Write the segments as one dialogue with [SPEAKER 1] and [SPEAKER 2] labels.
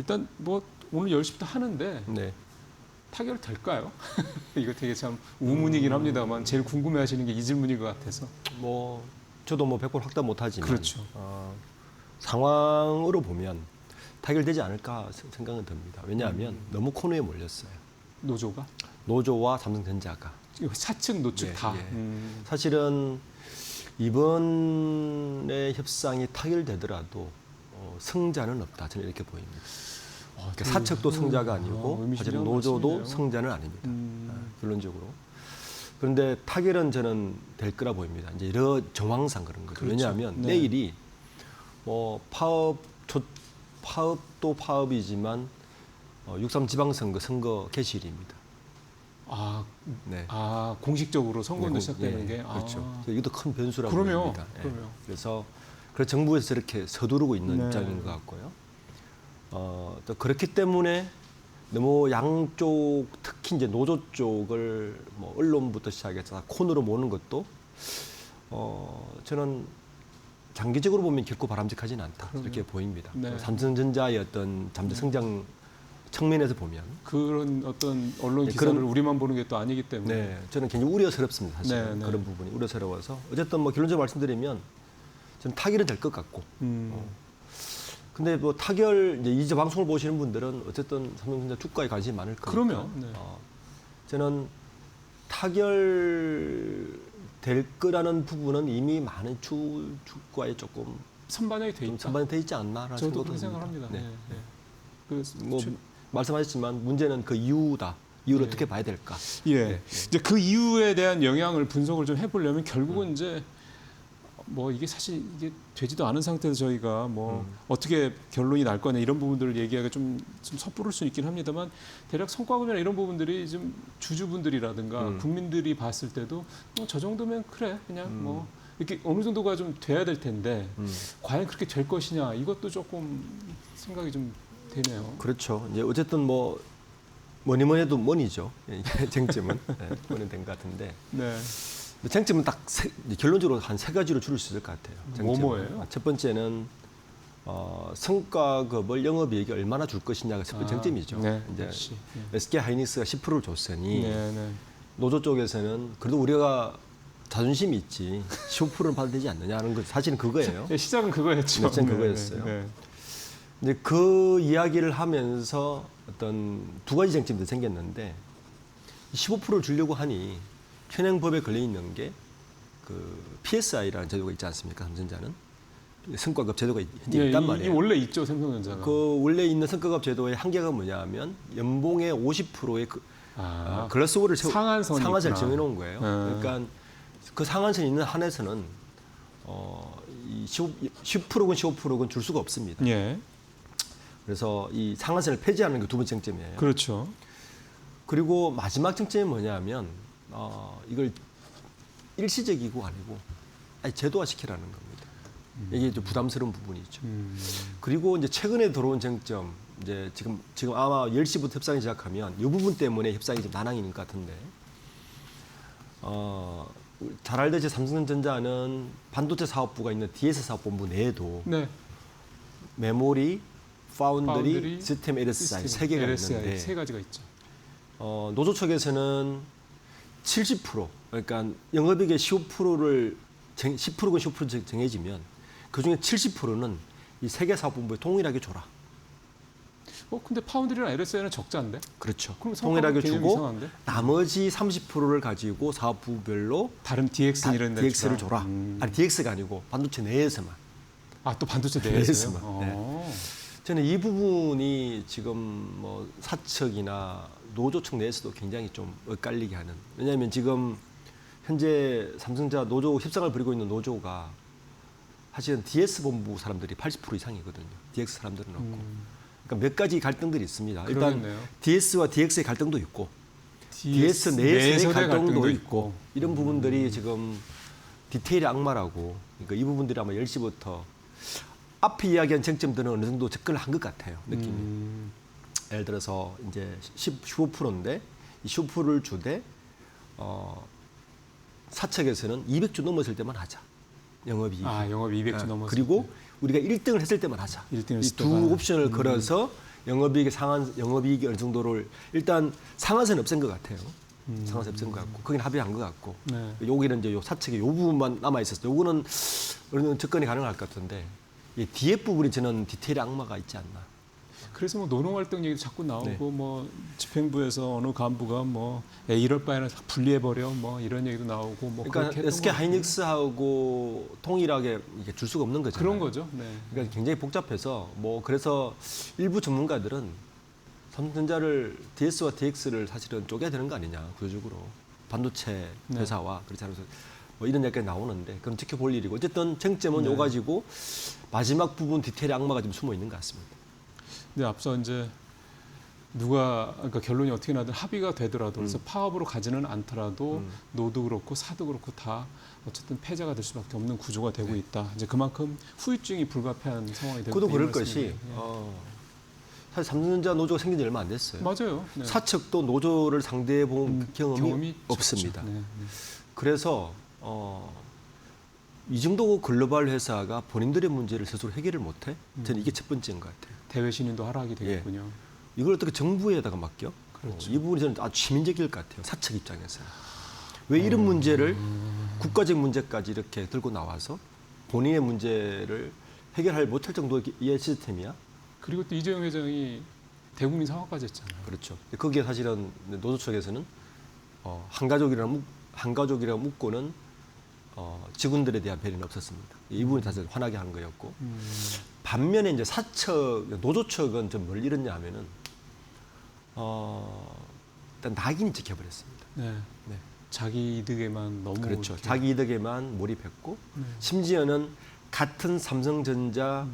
[SPEAKER 1] 일단 뭐 오늘 10시부터 하는데
[SPEAKER 2] 네.
[SPEAKER 1] 타결 될까요? 이거 되게 참 우문이긴 합니다만 제일 궁금해하시는 게 이 질문일 것 같아서.
[SPEAKER 2] 뭐 저도 뭐 100% 확답 못하지만
[SPEAKER 1] 그렇죠.
[SPEAKER 2] 상황으로 보면 타결되지 않을까 생각은 듭니다. 왜냐하면 너무 코너에 몰렸어요.
[SPEAKER 1] 노조가?
[SPEAKER 2] 노조와 삼성전자가.
[SPEAKER 1] 사측 노측
[SPEAKER 2] 예,
[SPEAKER 1] 다.
[SPEAKER 2] 예. 사실은 이번에 협상이 타결되더라도 승자는 없다. 저는 이렇게 보입니다. 그러니까 사측도 승자가 아니고 사실은 노조도 승자는 아닙니다. 결론적으로. 그런데 타결은 저는 될 거라 보입니다. 이제 여러 정황상 그런 거죠.
[SPEAKER 1] 그렇죠.
[SPEAKER 2] 왜냐하면
[SPEAKER 1] 네.
[SPEAKER 2] 내일이 뭐 파업도 파업이지만 6.3 지방선거 선거 개시일입니다. 네.
[SPEAKER 1] 공식적으로 선거도
[SPEAKER 2] 네,
[SPEAKER 1] 시작되는 게.
[SPEAKER 2] 그렇죠. 이것도 큰 변수라고
[SPEAKER 1] 그럼요.
[SPEAKER 2] 봅니다.
[SPEAKER 1] 그럼요.
[SPEAKER 2] 그래서 정부에서 저렇게 서두르고 있는
[SPEAKER 1] 네.
[SPEAKER 2] 입장인 것 같고요. 또 그렇기 때문에 너무 양쪽, 특히 이제 노조 쪽을 뭐 언론부터 시작해서 콘으로 모는 것도 저는 장기적으로 보면 결코 바람직하지는 않다. 이렇게 보입니다.
[SPEAKER 1] 네.
[SPEAKER 2] 삼성전자의 어떤 잠재 성장 측면에서 보면
[SPEAKER 1] 그런 어떤 언론
[SPEAKER 2] 네,
[SPEAKER 1] 기사를
[SPEAKER 2] 그런-
[SPEAKER 1] 우리만 보는 게 또 아니기 때문에.
[SPEAKER 2] 네, 저는 굉장히 우려스럽습니다. 사실
[SPEAKER 1] 네, 네.
[SPEAKER 2] 그런 부분이 우려스러워서 어쨌든 뭐 결론적으로 말씀드리면 저는 타결은 될 것 같고. 근데 뭐 타결 이제 방송을 보시는 분들은 어쨌든 삼성전자 주가에 관심이 많을 거니까.
[SPEAKER 1] 그러면. 네.
[SPEAKER 2] 저는 타결 될 거라는 부분은 이미 많은 주가에 조금
[SPEAKER 1] 선반영이 돼
[SPEAKER 2] 좀
[SPEAKER 1] 있다.
[SPEAKER 2] 선반이 돼 있지 않나라는
[SPEAKER 1] 저도
[SPEAKER 2] 생각도
[SPEAKER 1] 그렇게
[SPEAKER 2] 듭니다.
[SPEAKER 1] 생각합니다.
[SPEAKER 2] 네.
[SPEAKER 1] 네. 네. 그
[SPEAKER 2] 뭐 말씀하셨지만 문제는 그 이유다. 이유를 어떻게 봐야 될까?
[SPEAKER 1] 예.
[SPEAKER 2] 네.
[SPEAKER 1] 이제 그 이유에 대한 영향을 분석을 좀 해보려면 결국은 이제 뭐 이게 사실 이게 되지도 않은 상태에서 저희가 뭐 어떻게 결론이 날 거냐 이런 부분들을 얘기하기가 좀 섣부를 수 있긴 합니다만 대략 성과급이나 이런 부분들이 좀 주주분들이라든가 국민들이 봤을 때도 저 정도면 그래 그냥 뭐 이렇게 어느 정도가 좀 돼야 될 텐데 과연 그렇게 될 것이냐 이것도 조금 생각이 좀 되네요.
[SPEAKER 2] 그렇죠. 이제 어쨌든 뭐니 해도 뭐니죠. 이게 쟁점은 뭐니 된 것 같은데.
[SPEAKER 1] 네.
[SPEAKER 2] 쟁점은 딱 결론적으로 한 세 가지로 줄일 수 있을 것 같아요. 쟁점은.
[SPEAKER 1] 뭐예요?
[SPEAKER 2] 첫 번째는 성과급을 영업이익이 얼마나 줄 것이냐가 첫 번째 쟁점이죠.
[SPEAKER 1] 네.
[SPEAKER 2] 이제
[SPEAKER 1] 역시.
[SPEAKER 2] SK 하이닉스가 10%를 줬으니
[SPEAKER 1] 네, 네.
[SPEAKER 2] 노조 쪽에서는 그래도 우리가 자존심이 있지 15%는 받아야 되지 않느냐 하는 거 사실은 그거예요.
[SPEAKER 1] 네, 시작은 그거였죠.
[SPEAKER 2] 시작은 그거였어요.
[SPEAKER 1] 네.
[SPEAKER 2] 이제 그 이야기를 하면서 어떤 두 가지 쟁점이 생겼는데 15%를 주려고 하니 현행법에 걸려 있는 게 그 PSI라는 제도가 있지 않습니까? 삼성전자는 성과급 제도가 현재 있단 말이에요.
[SPEAKER 1] 원래 있죠 삼성전자가.
[SPEAKER 2] 그 원래 있는 성과급 제도의 한계가 뭐냐면 연봉의 50%의 글라스홀을 상한선을 정해놓은 거예요. 그러니까 그 상한선이 있는 한에서는 이 10%건 15%건 줄 수가 없습니다.
[SPEAKER 1] 예.
[SPEAKER 2] 그래서 이 상한선을 폐지하는 게 두 번째 쟁점이에요.
[SPEAKER 1] 그렇죠.
[SPEAKER 2] 그리고 마지막 쟁점이 뭐냐면 이걸 일시적이고 아니고 제도화 시키라는 겁니다. 이게 좀 부담스러운 부분이죠. 그리고 이제 최근에 들어온 쟁점, 이제 지금 아마 10시부터 협상이 시작하면 이 부분 때문에 협상이 좀 난항인 것 같은데, 잘 알듯이 삼성전자는 반도체 사업부가 있는 DS 사업본부 내에도
[SPEAKER 1] 네.
[SPEAKER 2] 메모리, 파운드리,
[SPEAKER 1] 파운드리,
[SPEAKER 2] 시스템 LSI 세 개가
[SPEAKER 1] LSI
[SPEAKER 2] 있는데
[SPEAKER 1] 세 가지가 있죠.
[SPEAKER 2] 노조 측에서는 70% 그러니까 영업이익의 15%를 10%건 15% 정해지면 그중에 70%는 이 세계 사업본부에 동일하게 줘라.
[SPEAKER 1] 근데 파운드리랑 LSI는 적자인데?
[SPEAKER 2] 그렇죠.
[SPEAKER 1] 그럼
[SPEAKER 2] 동일하게
[SPEAKER 1] 개념이
[SPEAKER 2] 주고
[SPEAKER 1] 이상한데?
[SPEAKER 2] 나머지 30%를 가지고 사업부별로
[SPEAKER 1] 다른 DX 이런 데
[SPEAKER 2] DX를
[SPEAKER 1] 주라.
[SPEAKER 2] 줘라. 아니 DX가 아니고 반도체 내에서만.
[SPEAKER 1] 또 반도체 내에서요?
[SPEAKER 2] 내에서만. 저는 이 부분이 지금 뭐 사측이나 노조 측 내에서도 굉장히 좀 엇갈리게 하는. 왜냐하면 지금 현재 삼성전자 노조 협상을 벌이고 있는 노조가 사실은 DS 본부 사람들이 80% 이상이거든요. DX 사람들은 없고. 그러니까 몇 가지 갈등들이 있습니다.
[SPEAKER 1] 그러겠네요.
[SPEAKER 2] 일단 DS와 DX의 갈등도 있고 DS 내에서의 갈등도 있고 이런 부분들이 지금 디테일의 악마라고. 그러니까 이 부분들이 아마 10시부터 앞에 이야기한 쟁점들은 어느 정도 접근을 한 것 같아요. 느낌이. 예를 들어서 이제 15%인데 이 15%를 주되 사측에서는 200주 넘었을 때만 하자. 영업이익.
[SPEAKER 1] 영업 200주 넘었을
[SPEAKER 2] 그리고 우리가 1등을 했을 때만 하자.
[SPEAKER 1] 1등 했을
[SPEAKER 2] 이 두
[SPEAKER 1] 때만.
[SPEAKER 2] 옵션을 걸어서 영업이익의 영업이익이 어느 정도를 일단 상한선은 없앤 것 같아요. 상한선 없앤 것 같고 거기는 합의한 것 같고
[SPEAKER 1] 네.
[SPEAKER 2] 여기는 이제 요 사측의 요 부분만 남아 있었어요. 요거는 어느 정도 접근이 가능할 것 같은데 이 뒤에 부분이 저는 디테일의 악마가 있지 않나.
[SPEAKER 1] 그래서 뭐 노동활동 얘기도 자꾸 나오고
[SPEAKER 2] 네.
[SPEAKER 1] 뭐 집행부에서 어느 간부가 뭐 이럴 바에는 다 분리해버려 뭐 이런 얘기도 나오고 뭐
[SPEAKER 2] 그러니까
[SPEAKER 1] 그렇게 했던
[SPEAKER 2] SK
[SPEAKER 1] 것 같아요.
[SPEAKER 2] 하이닉스하고 동일하게 이게 줄 수가 없는 거잖아요.
[SPEAKER 1] 그런 거죠. 네.
[SPEAKER 2] 그러니까 굉장히 복잡해서 뭐 그래서 일부 전문가들은 삼성전자를 DS와 DX를 사실은 쪼개야 되는 거 아니냐 구조적으로 반도체
[SPEAKER 1] 네.
[SPEAKER 2] 회사와 그렇지 않아서 뭐 이런 얘기가 나오는데 그럼 지켜볼 일이고 어쨌든 쟁점은
[SPEAKER 1] 네.
[SPEAKER 2] 요 가지고 마지막 부분 디테일의 악마가 좀 숨어 있는 것 같습니다.
[SPEAKER 1] 근데 앞서 이제 누가 그러니까 결론이 어떻게 나든 합의가 되더라도 그래서 파업으로 가지는 않더라도 노도 그렇고 사도 그렇고 다 어쨌든 패자가 될 수밖에 없는 구조가 되고 있다. 이제 그만큼 후유증이 불가피한 상황이 되고
[SPEAKER 2] 그도
[SPEAKER 1] 있다, 이
[SPEAKER 2] 그럴
[SPEAKER 1] 말씀이네요.
[SPEAKER 2] 것이
[SPEAKER 1] 예.
[SPEAKER 2] 사실 삼성전자 노조가 생긴 지 얼마 안 됐어요.
[SPEAKER 1] 맞아요. 네.
[SPEAKER 2] 사측도 노조를 상대해 본 경험이 없습니다.
[SPEAKER 1] 적죠. 네, 네.
[SPEAKER 2] 그래서 이 정도 글로벌 회사가 본인들의 문제를 스스로 해결을 못해? 저는 이게 첫 번째인 것 같아요.
[SPEAKER 1] 대외 신인도 하락이 되겠군요.
[SPEAKER 2] 이걸 어떻게 정부에다가 맡겨?
[SPEAKER 1] 그렇죠.
[SPEAKER 2] 이 부분이 저는 아주 치민적일 것 같아요. 사측 입장에서. 왜 이런 문제를 국가적 문제까지 이렇게 들고 나와서 본인의 문제를 해결할 못할 정도의 이해 시스템이야?
[SPEAKER 1] 그리고 또 이재용 회장이 대국민 사과까지 했잖아요.
[SPEAKER 2] 그렇죠. 거기에 사실은 노조 측에서는 한가족이라고 묻고는 직원들에 대한 배려는 없었습니다. 이 부분이 사실 화나게 하는 거였고 반면에 이제 노조 측은 좀 뭘 잃었냐 하면은 일단 낙인이 찍혀버렸습니다.
[SPEAKER 1] 네.
[SPEAKER 2] 네.
[SPEAKER 1] 자기 이득에만 너무
[SPEAKER 2] 그렇죠.
[SPEAKER 1] 이렇게-
[SPEAKER 2] 자기 이득에만 몰입했고
[SPEAKER 1] 네.
[SPEAKER 2] 심지어는 같은 삼성전자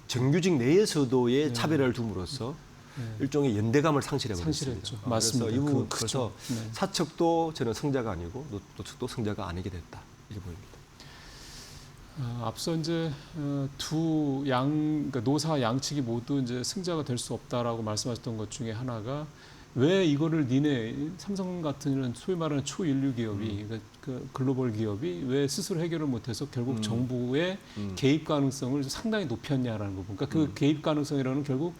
[SPEAKER 2] 정규직 내에서도의
[SPEAKER 1] 네.
[SPEAKER 2] 차별을 둠으로써
[SPEAKER 1] 네.
[SPEAKER 2] 일종의 연대감을 상실해버렸습니다.
[SPEAKER 1] 상실했죠. 맞습니다.
[SPEAKER 2] 그래서 이 부분
[SPEAKER 1] 그렇죠.
[SPEAKER 2] 그래서
[SPEAKER 1] 네.
[SPEAKER 2] 사측도 저는 승자가 아니고 노측도 승자가 아니게 됐다 이렇게 보입니다.
[SPEAKER 1] 앞서 이제 그러니까 노사 양측이 모두 이제 승자가 될 수 없다라고 말씀하셨던 것 중에 하나가 왜 이거를 니네 삼성 같은 이런 소위 말하는 초인류 기업이 그 글로벌 기업이 왜 스스로 해결을 못해서 결국 정부의 개입 가능성을 상당히 높였냐라는 부분. 그러니까 그 개입 가능성이라는 결국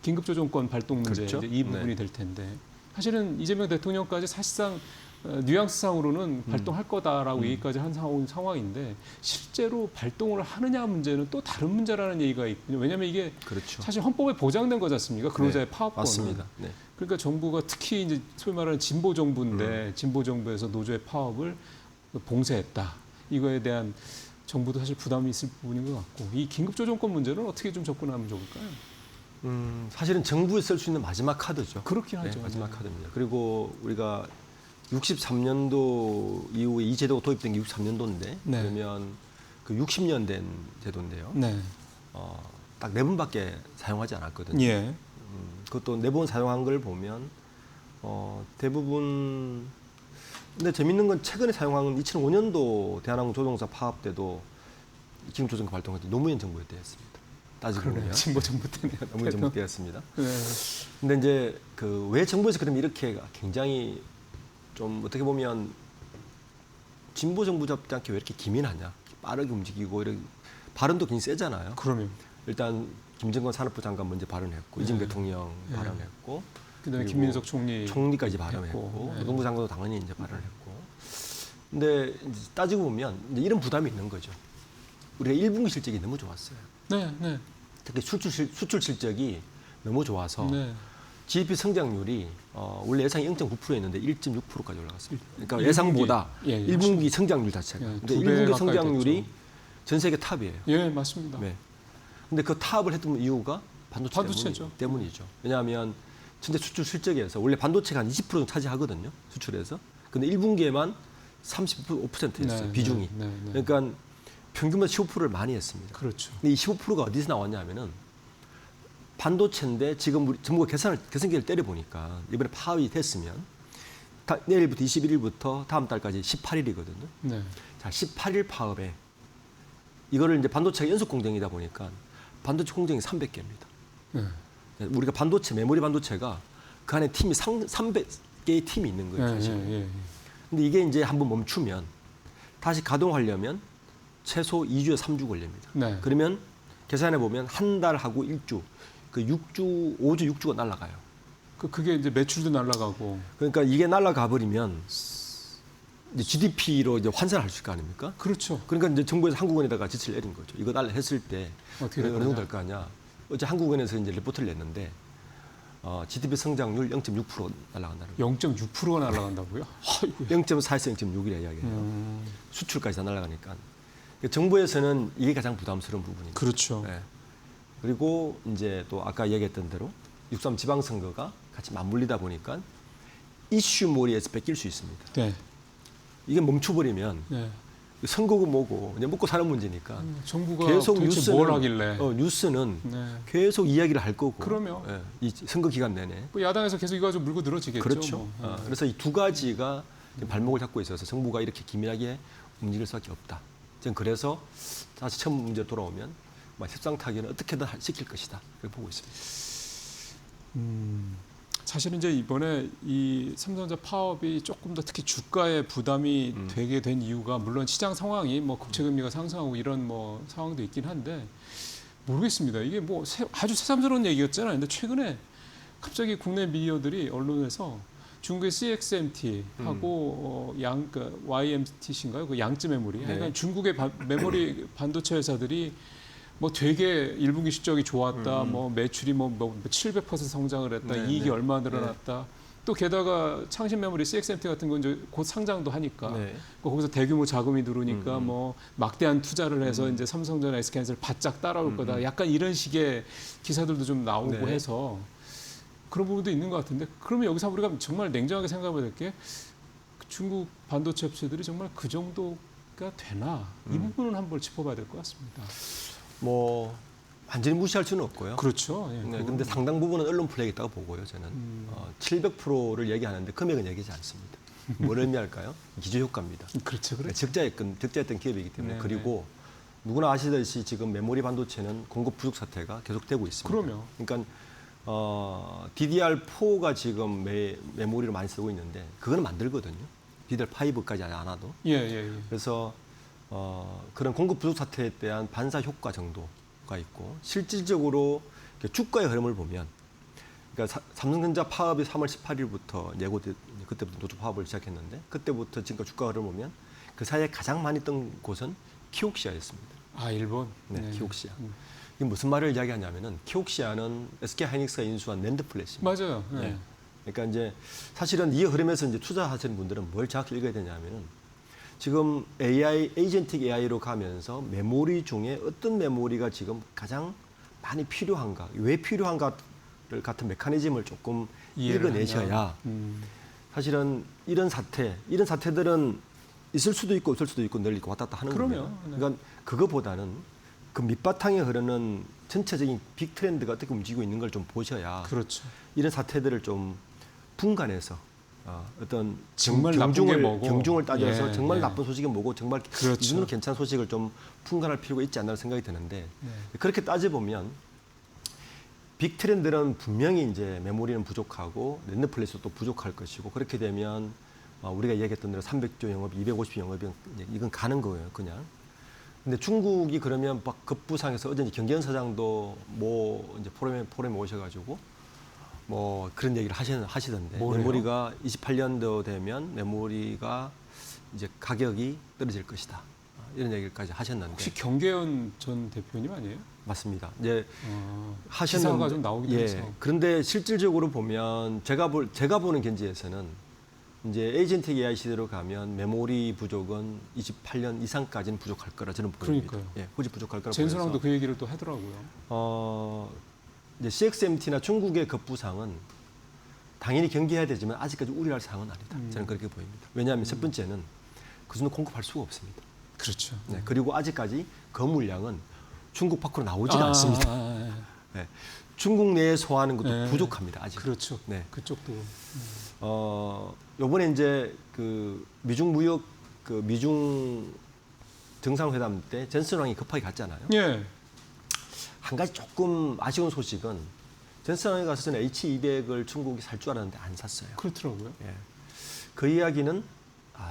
[SPEAKER 1] 긴급조정권 발동 문제
[SPEAKER 2] 그렇죠.
[SPEAKER 1] 이제 이 부분이
[SPEAKER 2] 네.
[SPEAKER 1] 될 텐데 사실은 이재명 대통령까지 사실상 뉘앙스상으로는 발동할 거다라고 얘기까지 한 상황인데 실제로 발동을 하느냐 문제는 또 다른 문제라는 얘기가 있군요. 왜냐하면 이게
[SPEAKER 2] 그렇죠.
[SPEAKER 1] 사실 헌법에 보장된 거지 않습니까? 근로자의
[SPEAKER 2] 네,
[SPEAKER 1] 파업권은.
[SPEAKER 2] 맞습니다. 네.
[SPEAKER 1] 그러니까 정부가 특히 이제 소위 말하는 진보 정부인데 진보 정부에서 노조의 파업을 봉쇄했다. 이거에 대한 정부도 사실 부담이 있을 부분인 것 같고 이 긴급조정권 문제는 어떻게 좀 접근하면 좋을까요?
[SPEAKER 2] 사실은 정부에 쓸 수 있는 마지막 카드죠.
[SPEAKER 1] 그렇긴
[SPEAKER 2] 네,
[SPEAKER 1] 하죠.
[SPEAKER 2] 마지막
[SPEAKER 1] 네.
[SPEAKER 2] 카드입니다. 그리고 우리가 63년도 이후에 이 제도가 도입된 게 63년도인데
[SPEAKER 1] 네.
[SPEAKER 2] 그러면 그 60년 된 제도인데요.
[SPEAKER 1] 네.
[SPEAKER 2] 딱 4번밖에 사용하지 않았거든요.
[SPEAKER 1] 예.
[SPEAKER 2] 그것도 4번 사용한 걸 보면 대부분 근데 재밌는 건 최근에 사용한 2005년도 대한항공 조종사 파업 때도 긴급조정권 발동할 때 노무현 정부 때였습니다. 따지고
[SPEAKER 1] 그러네요.
[SPEAKER 2] 보면
[SPEAKER 1] 진보 정부 때문에.
[SPEAKER 2] 노무현 정부 때였습니다.
[SPEAKER 1] 네.
[SPEAKER 2] 근데 이제 그 왜 정부에서 그럼 이렇게 굉장히 좀 어떻게 보면 진보 정부 잡지 않게 왜 이렇게 기민하냐? 빠르게 움직이고 이런 발언도 굉장히 세잖아요.
[SPEAKER 1] 그러면
[SPEAKER 2] 일단 김정건 산업부 장관 먼저 발언했고
[SPEAKER 1] 네.
[SPEAKER 2] 이재명 대통령
[SPEAKER 1] 네.
[SPEAKER 2] 발언했고
[SPEAKER 1] 그다음에
[SPEAKER 2] 그리고
[SPEAKER 1] 김민석 총리까지
[SPEAKER 2] 발언했고
[SPEAKER 1] 네.
[SPEAKER 2] 노동부 장관도 당연히 이제 발언했고. 근데 이제 따지고 보면 이제 이런 부담이 있는 거죠. 우리가 1분기 실적이 너무 좋았어요.
[SPEAKER 1] 네, 네.
[SPEAKER 2] 특히 수출 실적이 너무 좋아서
[SPEAKER 1] 네.
[SPEAKER 2] GDP 성장률이 원래 예상이 0.9%였는데 1.6%까지 올라갔습니다. 그러니까
[SPEAKER 1] 1분기,
[SPEAKER 2] 예상보다
[SPEAKER 1] 예, 예,
[SPEAKER 2] 1분기 성장률 자체가.
[SPEAKER 1] 예,
[SPEAKER 2] 근데
[SPEAKER 1] 2배
[SPEAKER 2] 1분기
[SPEAKER 1] 가까이
[SPEAKER 2] 성장률이
[SPEAKER 1] 됐죠.
[SPEAKER 2] 전 세계 탑이에요.
[SPEAKER 1] 예, 맞습니다.
[SPEAKER 2] 네. 근데 그 탑을 했던 이유가
[SPEAKER 1] 반도체죠.
[SPEAKER 2] 때문이죠. 왜냐하면 전체 수출 실적에서 원래 반도체가 한 20% 정도 차지하거든요. 수출에서. 근데 1분기에만 35%였어요.
[SPEAKER 1] 네,
[SPEAKER 2] 비중이.
[SPEAKER 1] 네, 네, 네.
[SPEAKER 2] 그러니까 평균보다 15%를 많이 했습니다.
[SPEAKER 1] 그렇죠.
[SPEAKER 2] 근데 이 15%가 어디서 나왔냐면은 반도체인데 지금 우리 정부가 계산기를 때려 보니까 이번에 파업이 됐으면 내일부터 21일부터 다음 달까지 18일이거든요.
[SPEAKER 1] 네.
[SPEAKER 2] 자, 18일 파업에 이거를 이제 반도체가 연속 공정이다 보니까 반도체 공정이 300개입니다.
[SPEAKER 1] 네.
[SPEAKER 2] 우리가 반도체 메모리 반도체가 그 안에 팀이 300개의 팀이 있는 거예요.
[SPEAKER 1] 예,
[SPEAKER 2] 사실.
[SPEAKER 1] 예, 예.
[SPEAKER 2] 근데 이게 이제 한번 멈추면 다시 가동하려면 최소 2주에서 3주 걸립니다.
[SPEAKER 1] 네.
[SPEAKER 2] 그러면 계산해 보면 한 달하고 1주 그 6주, 5주, 6주가 날아가요.
[SPEAKER 1] 그게 이제 매출도 날아가고.
[SPEAKER 2] 그러니까 이게 날아가 버리면 이제 GDP로 이제 환산할 수 있을 거 아닙니까?
[SPEAKER 1] 그렇죠.
[SPEAKER 2] 그러니까 이제 정부에서 한국은행에다가 지시를 내린 거죠. 이거 했을 때
[SPEAKER 1] 어떻게
[SPEAKER 2] 어느 정도 될 거 아니야. 어제 한국은행에서 이제 리포트를 냈는데 GDP 성장률 0.6% 날아간다는 거예요.
[SPEAKER 1] 0.6%가 날아간다고요? 아이고야.
[SPEAKER 2] 0.4에서 0.6이라 이야기해요. 수출까지 다 날아가니까. 정부에서는 이게 가장 부담스러운 부분입니다.
[SPEAKER 1] 그렇죠.
[SPEAKER 2] 네. 그리고 이제 또 아까 얘기했던 대로 6.3 지방선거가 같이 맞물리다 보니까 이슈몰이에서 뺏길 수 있습니다.
[SPEAKER 1] 네.
[SPEAKER 2] 이게 멈춰버리면
[SPEAKER 1] 네.
[SPEAKER 2] 선거고 뭐고 그냥 먹고 사는 문제니까
[SPEAKER 1] 정부가
[SPEAKER 2] 계속
[SPEAKER 1] 도대체
[SPEAKER 2] 뉴스는
[SPEAKER 1] 뭘 하길래?
[SPEAKER 2] 뉴스는
[SPEAKER 1] 네.
[SPEAKER 2] 계속 이야기를 할 거고.
[SPEAKER 1] 그럼요.
[SPEAKER 2] 예, 이 선거 기간 내내.
[SPEAKER 1] 뭐 야당에서 계속 이거 가지고 물고 늘어지겠죠.
[SPEAKER 2] 그렇죠.
[SPEAKER 1] 뭐.
[SPEAKER 2] 그래서 이 두 가지가 발목을 잡고 있어서 정부가 이렇게 기민하게 움직일 수밖에 없다. 저는 그래서 다시 처음 문제 돌아오면 협상 타결은 어떻게든 시킬 것이다. 그렇게 보고 있습니다.
[SPEAKER 1] 사실은 이제 이번에 이 삼성전자 파업이 조금 더 특히 주가에 부담이 되게 된 이유가 물론 시장 상황이 뭐 국채 금리가 상승하고 이런 뭐 상황도 있긴 한데 모르겠습니다. 이게 뭐 아주 새삼스러운 얘기였잖아요. 근데 최근에 갑자기 국내 미디어들이 언론에서 중국의 CXMT하고 그 YMTC인가요? 그 양쯔 메모리.
[SPEAKER 2] 네.
[SPEAKER 1] 그러니까 중국의 메모리 반도체 회사들이 뭐 되게 1분기 실적이 좋았다. 뭐 매출이 뭐 700% 성장을 했다.
[SPEAKER 2] 네,
[SPEAKER 1] 이익이
[SPEAKER 2] 네.
[SPEAKER 1] 얼마 늘어났다. 또 게다가 창신 메모리 CXMT 같은 건 이제 곧 상장도 하니까
[SPEAKER 2] 네.
[SPEAKER 1] 거기서 대규모 자금이 들어오니까 뭐 막대한 투자를 해서 이제 삼성전자 SK하이닉스를 바짝 따라올 거다. 약간 이런 식의 기사들도 좀 나오고
[SPEAKER 2] 네.
[SPEAKER 1] 해서 그런 부분도 있는 것 같은데 그러면 여기서 우리가 정말 냉정하게 생각해야 될 게 중국 반도체 업체들이 정말 그 정도가 되나 이 부분은 한번 짚어봐야 될 것 같습니다.
[SPEAKER 2] 뭐 완전히 무시할 수는 없고요.
[SPEAKER 1] 그렇죠. 예,
[SPEAKER 2] 네, 근데 상당 부분은 언론 플레이겠다고 보고요. 저는 700%를 얘기하는데 금액은 얘기하지 않습니다. 뭘 의미할까요? 기저 효과입니다.
[SPEAKER 1] 그렇죠, 그렇죠.
[SPEAKER 2] 적자였던 기업이기 때문에
[SPEAKER 1] 네,
[SPEAKER 2] 그리고 누구나 아시듯이 지금 메모리 반도체는 공급 부족 사태가 계속되고 있습니다.
[SPEAKER 1] 그럼요.
[SPEAKER 2] 그러니까 DDR4가 지금 메모리를 많이 쓰고 있는데 그거는 만들거든요. DDR5까지 안 와도.
[SPEAKER 1] 예, 예, 예.
[SPEAKER 2] 그래서 그런 공급 부족 사태에 대한 반사 효과 정도가 있고 실질적으로 주가의 흐름을 보면 그러니까 삼성전자 파업이 3월 18일부터 예고돼 그때부터 노조 파업을 시작했는데 그때부터 지금까지 주가 흐름을 보면 그 사이에 가장 많이 뜬 곳은 키옥시아였습니다.
[SPEAKER 1] 아, 일본.
[SPEAKER 2] 네, 키옥시아. 이게 무슨 말을 이야기하냐면은 키옥시아는 SK하이닉스가 인수한 낸드 플래시입니다.
[SPEAKER 1] 맞아요. 네.
[SPEAKER 2] 네. 그러니까 이제 사실은 이 흐름에서 이제 투자하시는 분들은 뭘 정확히 읽어야 되냐면은 지금 에이전틱 AI로 가면서 메모리 중에 어떤 메모리가 지금 가장 많이 필요한가, 왜 필요한가를 같은 메커니즘을 조금 읽어내셔야 사실은 이런 사태들은 있을 수도 있고 없을 수도 있고 늘 이렇게 왔다 갔다 하는
[SPEAKER 1] 그럼요.
[SPEAKER 2] 겁니다.
[SPEAKER 1] 네.
[SPEAKER 2] 그러니까 그거보다는 그 밑바탕에 흐르는 전체적인 빅 트렌드가 어떻게 움직이고 있는 걸 좀 보셔야
[SPEAKER 1] 그렇죠.
[SPEAKER 2] 이런 사태들을 좀 분간해서 어떤
[SPEAKER 1] 정말 나쁜 게 뭐고.
[SPEAKER 2] 경중을 따져서
[SPEAKER 1] 예,
[SPEAKER 2] 정말
[SPEAKER 1] 예.
[SPEAKER 2] 나쁜 소식이 뭐고 정말
[SPEAKER 1] 그렇죠.
[SPEAKER 2] 이 정도로 괜찮은 소식을 좀 분간할 필요가 있지 않나 생각이 드는데
[SPEAKER 1] 네.
[SPEAKER 2] 그렇게 따져보면 빅 트렌드는 분명히 이제 메모리는 부족하고 랜드플레이스도 또 부족할 것이고 그렇게 되면 우리가 얘기했던 대로 300조 영업, 250조 영업이 이건 가는 거예요, 그냥. 근데 중국이 그러면 막 급부상해서 어제 경제원 사장도 뭐 이제 포럼에 오셔가지고 뭐 그런 얘기를 하시던데
[SPEAKER 1] 뭐래요?
[SPEAKER 2] 메모리가 28년도 되면 메모리가 이제 가격이 떨어질 것이다 이런 얘기까지 하셨는데
[SPEAKER 1] 혹시 경계현 전 대표님 아니에요?
[SPEAKER 2] 맞습니다. 이제
[SPEAKER 1] 기사가 좀 나오기도 해서.
[SPEAKER 2] 그런데 실질적으로 보면 제가 보는 견지에서는 이제 에이전틱 AI 시대로 가면 메모리 부족은 28년 이상까지는 부족할 거라 저는 보입니다.
[SPEAKER 1] 그러니까요.
[SPEAKER 2] 예, 굳이 부족할 거라 보여서.
[SPEAKER 1] 젠슨왕도 그 얘기를 또 하더라고요.
[SPEAKER 2] 이제 CXMT나 중국의 급부상은 당연히 경계해야 되지만 아직까지 우려할 사항은 아니다. 저는 그렇게 보입니다. 왜냐하면 첫 번째는 그 정도 공급할 수가 없습니다.
[SPEAKER 1] 그렇죠.
[SPEAKER 2] 네, 그리고 아직까지 그 물량은 중국 밖으로 나오지가 않습니다. 네, 중국 내에 소화하는 것도
[SPEAKER 1] 네.
[SPEAKER 2] 부족합니다. 아직.
[SPEAKER 1] 그렇죠.
[SPEAKER 2] 네.
[SPEAKER 1] 그쪽도.
[SPEAKER 2] 요번에 이제 그 미중 정상회담 때 젠슨 왕이 급하게 갔잖아요.
[SPEAKER 1] 예.
[SPEAKER 2] 한 가지 조금 아쉬운 소식은 젠슨 왕이 가서 저는 H200을 중국이 살 줄 알았는데 안 샀어요.
[SPEAKER 1] 그렇더라고요.
[SPEAKER 2] 예. 그 이야기는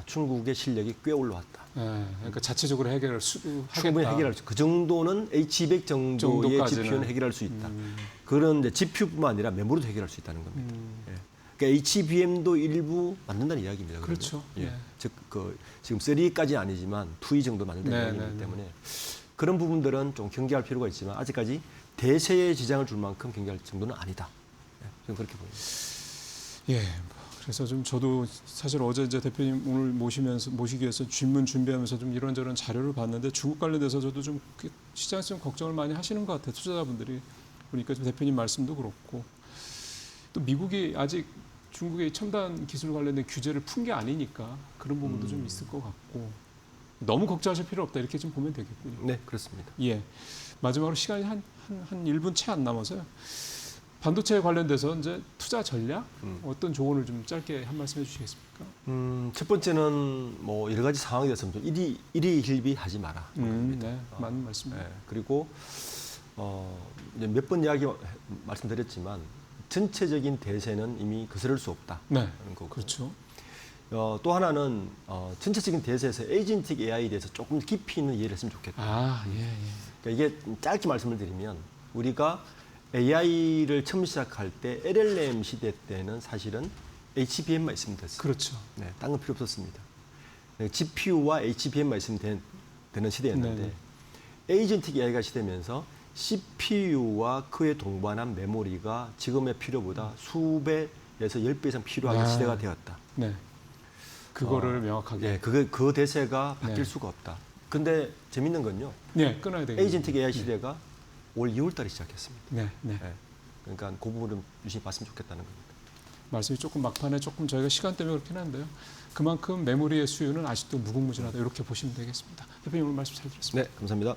[SPEAKER 2] 중국의 실력이 꽤 올라왔다.
[SPEAKER 1] 예, 그러니까 자체적으로 해결할 수도
[SPEAKER 2] 충분히
[SPEAKER 1] 하겠다.
[SPEAKER 2] 해결할 수. 그 정도는 H200 정도의
[SPEAKER 1] 정도까지는.
[SPEAKER 2] GPU는 해결할 수 있다. 그런 이제 GPU뿐만 아니라 메모리도 해결할 수 있다는 겁니다. 예. 그러니까 HBM도 일부 만든다는 이야기입니다. 그러면.
[SPEAKER 1] 그렇죠.
[SPEAKER 2] 예.
[SPEAKER 1] 네.
[SPEAKER 2] 즉 지금 3까지는 아니지만 2E 정도 만든다는
[SPEAKER 1] 네,
[SPEAKER 2] 이야기이기
[SPEAKER 1] 네, 네.
[SPEAKER 2] 때문에 그런 부분들은 좀 경계할 필요가 있지만 아직까지 대세에 지장을 줄 만큼 경계할 정도는 아니다. 예. 저는 그렇게 보입니다.
[SPEAKER 1] 예. 그래서 좀 저도 사실 어제 이제 대표님 오늘 모시기 위해서 질문 준비하면서 좀 이런저런 자료를 봤는데 중국 관련돼서 저도 좀 시장에서 좀 걱정을 많이 하시는 것 같아요. 투자자분들이 보니까 좀 대표님 말씀도 그렇고 또 미국이 아직 중국의 첨단 기술 관련된 규제를 푼 게 아니니까 그런 부분도 좀 있을 것 같고 너무 걱정하실 필요 없다 이렇게 좀 보면 되겠군요.
[SPEAKER 2] 네, 그렇습니다.
[SPEAKER 1] 예. 마지막으로 시간이 한 1분 채 안 남아서요. 반도체에 관련돼서 이제 투자 전략 어떤 조언을 좀 짧게 한 말씀 해주시겠습니까?
[SPEAKER 2] 첫 번째는 뭐 여러 가지 상황이 돼서 좀 일희일비 하지 마라.
[SPEAKER 1] 네, 맞는 말씀입니다.
[SPEAKER 2] 네, 그리고 몇 번 말씀드렸지만 전체적인 대세는 이미 거스를 수 없다.
[SPEAKER 1] 네,
[SPEAKER 2] 하는 거고.
[SPEAKER 1] 그렇죠.
[SPEAKER 2] 또 하나는 전체적인 대세에서 에이전틱 AI에 대해서 조금 깊이 있는 이해를 했으면 좋겠다.
[SPEAKER 1] 아, 예, 예.
[SPEAKER 2] 그러니까 이게 짧게 말씀을 드리면 우리가 AI를 처음 시작할 때 LLM 시대 때는 사실은 HBM만 있으면 됐어요.
[SPEAKER 1] 그렇죠.
[SPEAKER 2] 네, 딴 건 필요 없었습니다. GPU와 HBM만 있으면 되는 시대였는데
[SPEAKER 1] 네네.
[SPEAKER 2] 에이전틱 AI가 시대면서 CPU와 그에 동반한 메모리가 지금의 필요보다 수배에서 10배 이상 필요한 시대가 되었다.
[SPEAKER 1] 네. 그거를 명확하게.
[SPEAKER 2] 네, 그 대세가 바뀔
[SPEAKER 1] 네.
[SPEAKER 2] 수가 없다. 근데 재밌는 건요.
[SPEAKER 1] 네, 끊어야 되겠네요.
[SPEAKER 2] 에이전틱 AI 시대가 올 2월 달에 시작했습니다.
[SPEAKER 1] 네, 네.
[SPEAKER 2] 네. 그러니까 그 부분을 유심히 봤으면 좋겠다는 겁니다.
[SPEAKER 1] 말씀이 조금 막판에 조금 저희가 시간 때문에 그렇긴 한데요. 그만큼 메모리의 수요는 아직도 무궁무진하다 이렇게 보시면 되겠습니다. 대표님 오늘 말씀 잘 들었습니다.
[SPEAKER 2] 네, 감사합니다.